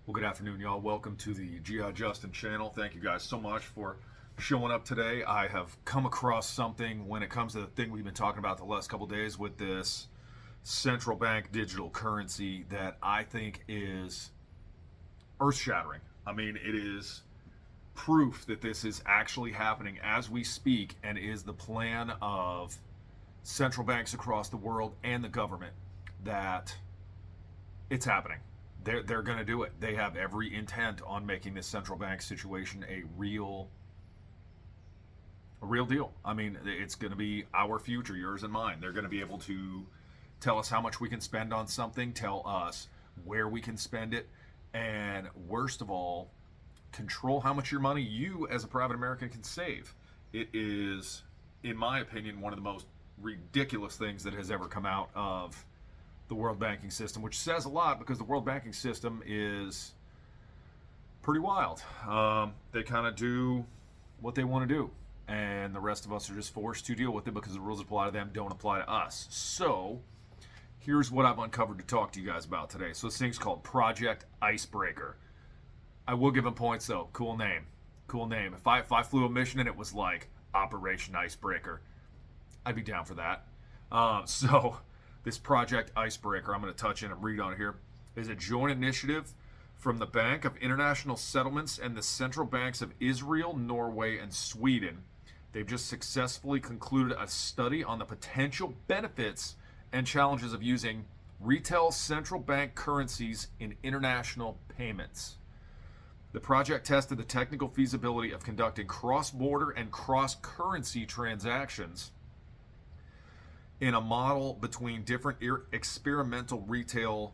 Well, good afternoon, y'all. Welcome to the G.I. Justin channel. Thank you guys so much for showing up today. I have come across something when it comes to the thing we've been talking about the last couple days with this central bank digital currency that I think is earth-shattering. I mean, it is proof that this is actually happening as we speak and is the plan of central banks across the world and the government that it's happening. They're going to do it. They have every intent on making this central bank situation a real deal. I mean, it's going to be our future, yours and mine. They're going to be able to tell us how much we can spend on something, tell us where we can spend it, and worst of all, control how much your money you as a private American can save. It is, in my opinion, one of the most ridiculous things that has ever come out of the world banking system, which says a lot because the world banking system is pretty wild. They kind of do what they want to do, and the rest of us are just forced to deal with it because the rules that apply to them don't apply to us. So here's what I've uncovered to talk to you guys about today. So this thing's called Project Icebreaker. I will give them points though. Cool name. If I flew a mission and it was like Operation Icebreaker, I'd be down for that. So this Project Icebreaker, I'm going to touch in and read on here, is a joint initiative from the Bank of International Settlements and the central banks of Israel, Norway, and Sweden. They've just successfully concluded a study on the potential benefits and challenges of using retail central bank currencies in international payments. The project tested the technical feasibility of conducting cross-border and cross-currency transactions in a model between different experimental retail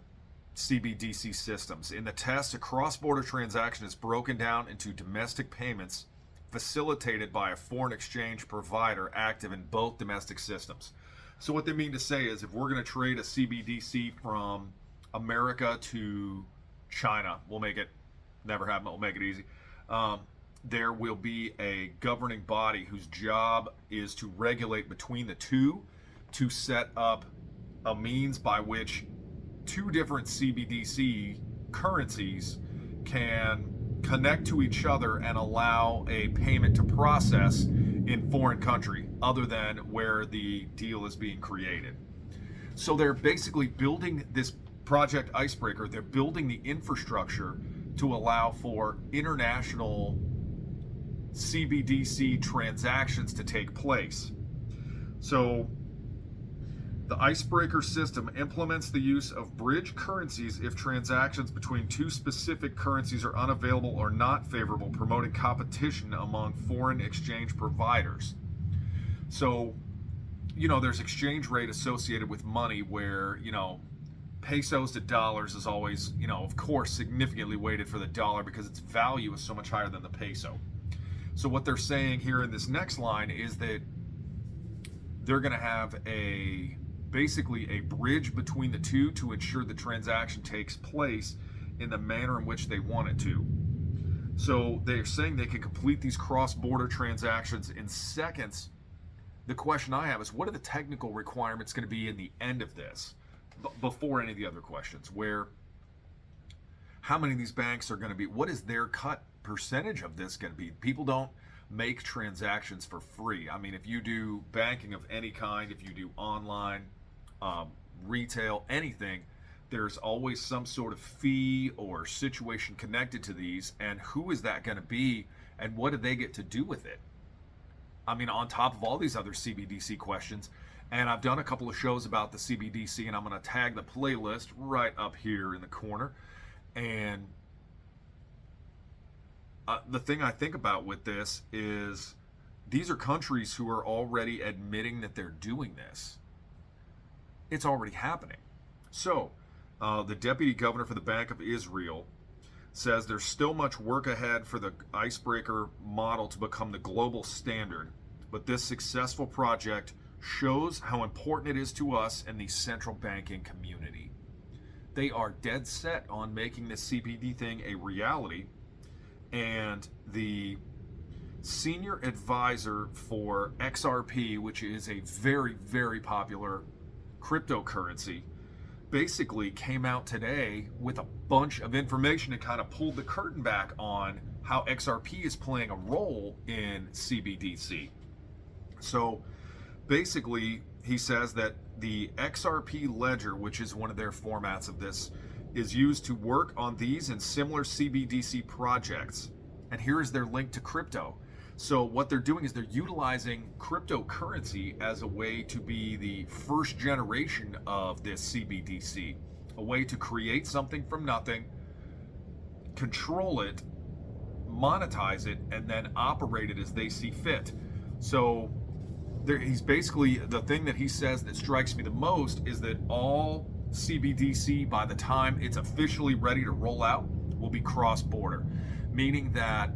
CBDC systems. In the test, a cross-border transaction is broken down into domestic payments facilitated by a foreign exchange provider active in both domestic systems. So what they mean to say is if we're going to trade a CBDC from America to China, we'll make it, never happen, we'll make it easy. There will be a governing body whose job is to regulate between the two, to set up a means by which two different CBDC currencies can connect to each other and allow a payment to process in foreign country other than where the deal is being created. So they're basically building this Project Icebreaker. They're building the infrastructure to allow for international CBDC transactions to take place. So the Icebreaker system implements the use of bridge currencies if transactions between two specific currencies are unavailable or not favorable, promoting competition among foreign exchange providers. So, there's exchange rate associated with money where, pesos to dollars is always, of course, significantly weighted for the dollar because its value is so much higher than the peso. So what they're saying here in this next line is that they're going to have basically a bridge between the two to ensure the transaction takes place in the manner in which they want it to. So they're saying they can complete these cross-border transactions in seconds. The question I have is, what are the technical requirements going to be in the end of this, before any of the other questions, where how many of these banks are going to be, what is their cut percentage of this going to be? People don't make transactions for free. I mean, if you do banking of any kind, if you do online, retail, anything, there's always some sort of fee or situation connected to these, and who is that going to be and what do they get to do with it? I mean, on top of all these other CBDC questions, and I've done a couple of shows about the CBDC, and I'm going to tag the playlist right up here in the corner. And the thing I think about with this is these are countries who are already admitting that they're doing this. It's already happening. So the deputy governor for the Bank of Israel says there's still much work ahead for the Icebreaker model to become the global standard, but this successful project shows how important it is to us and the central banking community. They are dead set on making this CBD thing a reality, and the senior advisor for XRP, which is a very, very popular cryptocurrency, basically came out today with a bunch of information and kind of pulled the curtain back on how XRP is playing a role in CBDC. So basically, he says that the XRP ledger, which is one of their formats of this, is used to work on these and similar CBDC projects. And here is their link to crypto. So what they're doing is they're utilizing cryptocurrency as a way to be the first generation of this CBDC, a way to create something from nothing, control it, monetize it, and then operate it as they see fit. So he's basically, the thing that he says that strikes me the most is that all CBDC, by the time it's officially ready to roll out, will be cross-border, meaning that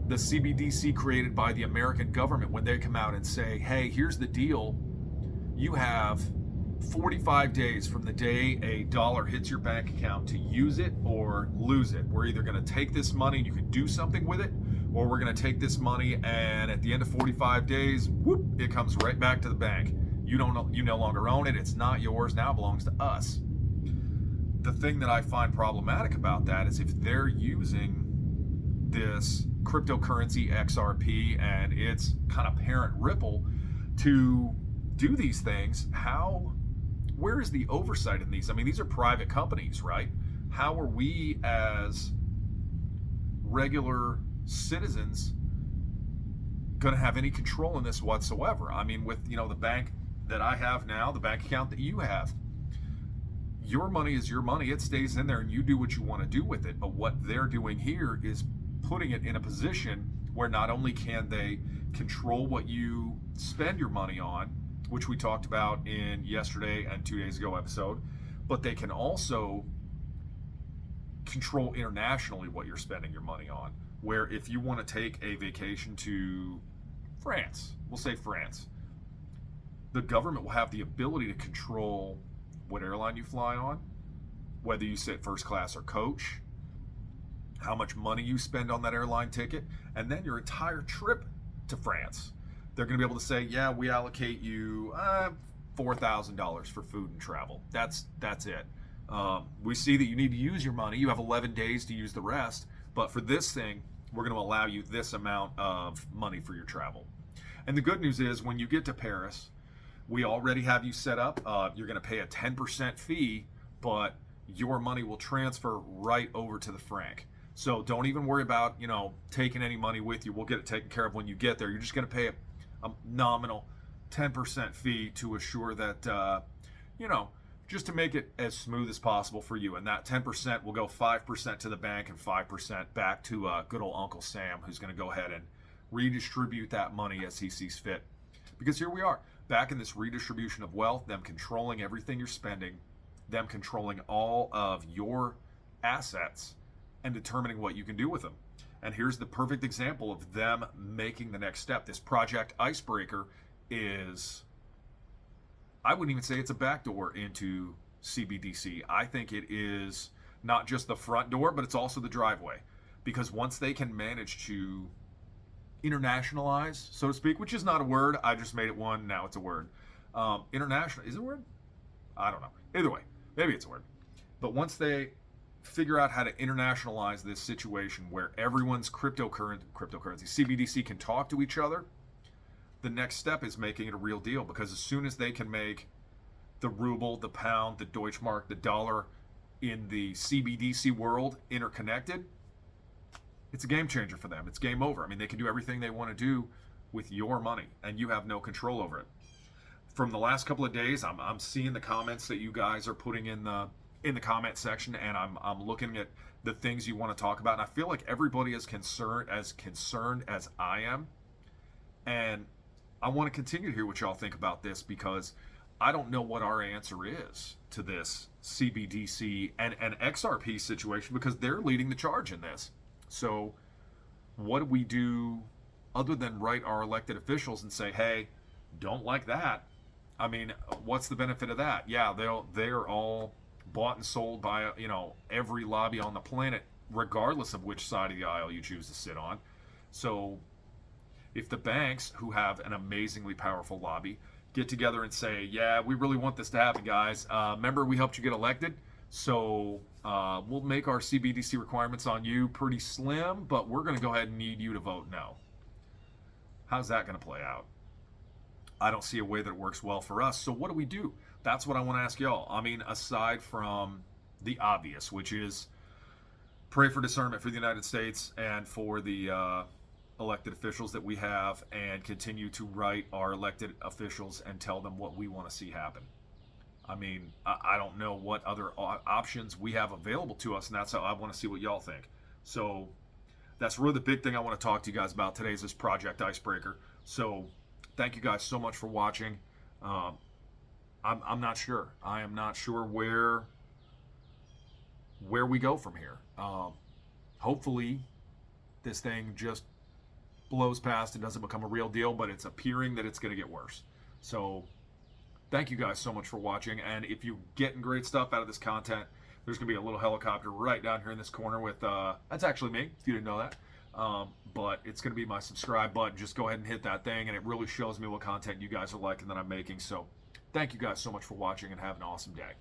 the CBDC created by the American government, when they come out and say, hey, here's the deal, you have 45 days from the day a dollar hits your bank account to use it or lose it. We're either going to take this money and you can do something with it, or we're going to take this money and at the end of 45 days, whoop, it comes right back to the bank. You no longer own it. It's not yours. Now it belongs to us. The thing that I find problematic about that is if they're using this cryptocurrency XRP and its kind of parent Ripple to do these things, where is the oversight in these? I mean, these are private companies, right? How are we as regular citizens going to have any control in this whatsoever? I mean, with, the bank that I have now, the bank account that you have, your money is your money. It stays in there and you do what you want to do with it. But what they're doing here is putting it in a position where not only can they control what you spend your money on, which we talked about in yesterday and 2 days ago episode, but they can also control internationally what you're spending your money on. Where if you want to take a vacation to France, we'll say France, the government will have the ability to control what airline you fly on, whether you sit first class or coach, how much money you spend on that airline ticket, and then your entire trip to France. They're going to be able to say, yeah, we allocate you $4,000 for food and travel. That's it. We see that you need to use your money. You have 11 days to use the rest. But for this thing, we're going to allow you this amount of money for your travel. And the good news is when you get to Paris, we already have you set up. You're going to pay a 10% fee, but your money will transfer right over to the franc. So don't even worry about, taking any money with you. We'll get it taken care of when you get there. You're just going to pay a nominal 10% fee to assure that, just to make it as smooth as possible for you. And that 10% will go 5% to the bank and 5% back to good old Uncle Sam, who's going to go ahead and redistribute that money as he sees fit. Because here we are, back in this redistribution of wealth, them controlling everything you're spending, them controlling all of your assets, and determining what you can do with them. And here's the perfect example of them making the next step. This Project Icebreaker is, I wouldn't even say it's a backdoor into CBDC. I think it is not just the front door, but it's also the driveway. Because once they can manage to internationalize, so to speak, which is not a word, I just made it one, now it's a word. International, is it a word? I don't know. Either way, maybe it's a word. But once they figure out how to internationalize this situation where everyone's cryptocurrency, CBDC, can talk to each other, the next step is making it a real deal. Because as soon as they can make the ruble, the pound, the Deutschmark, the dollar in the CBDC world interconnected, it's a game changer for them. It's game over. I mean, they can do everything they want to do with your money, and you have no control over it. From the last couple of days, I'm seeing the comments that you guys are putting in the comment section, and I'm looking at the things you want to talk about, and I feel like everybody is concerned as I am, and I want to continue to hear what y'all think about this, because I don't know what our answer is to this CBDC and XRP situation, because they're leading the charge in this. So what do we do other than write our elected officials and say, hey, don't like that? I mean, what's the benefit of that? Yeah, they're all bought and sold by every lobby on the planet, regardless of which side of the aisle you choose to sit on. So if the banks, who have an amazingly powerful lobby, get together and say, yeah, we really want this to happen, guys. Remember, we helped you get elected, so we'll make our CBDC requirements on you pretty slim, but we're going to go ahead and need you to vote no. How's that going to play out? I don't see a way that it works well for us. So what do we do? That's what I want to ask y'all. I mean, aside from the obvious, which is pray for discernment for the United States and for the elected officials that we have, and continue to write our elected officials and tell them what we want to see happen. I mean, I don't know what other options we have available to us, and that's how I want to see what y'all think. So that's really the big thing I want to talk to you guys about today is this Project Icebreaker. So thank you guys so much for watching. I'm not sure. I am not sure where we go from here. Hopefully this thing just blows past and doesn't become a real deal, but it's appearing that it's going to get worse. So thank you guys so much for watching. And if you're getting great stuff out of this content, there's going to be a little helicopter right down here in this corner with, that's actually me, if you didn't know that. But it's going to be my subscribe button. Just go ahead and hit that thing, and it really shows me what content you guys are liking that I'm making. So thank you guys so much for watching, and have an awesome day.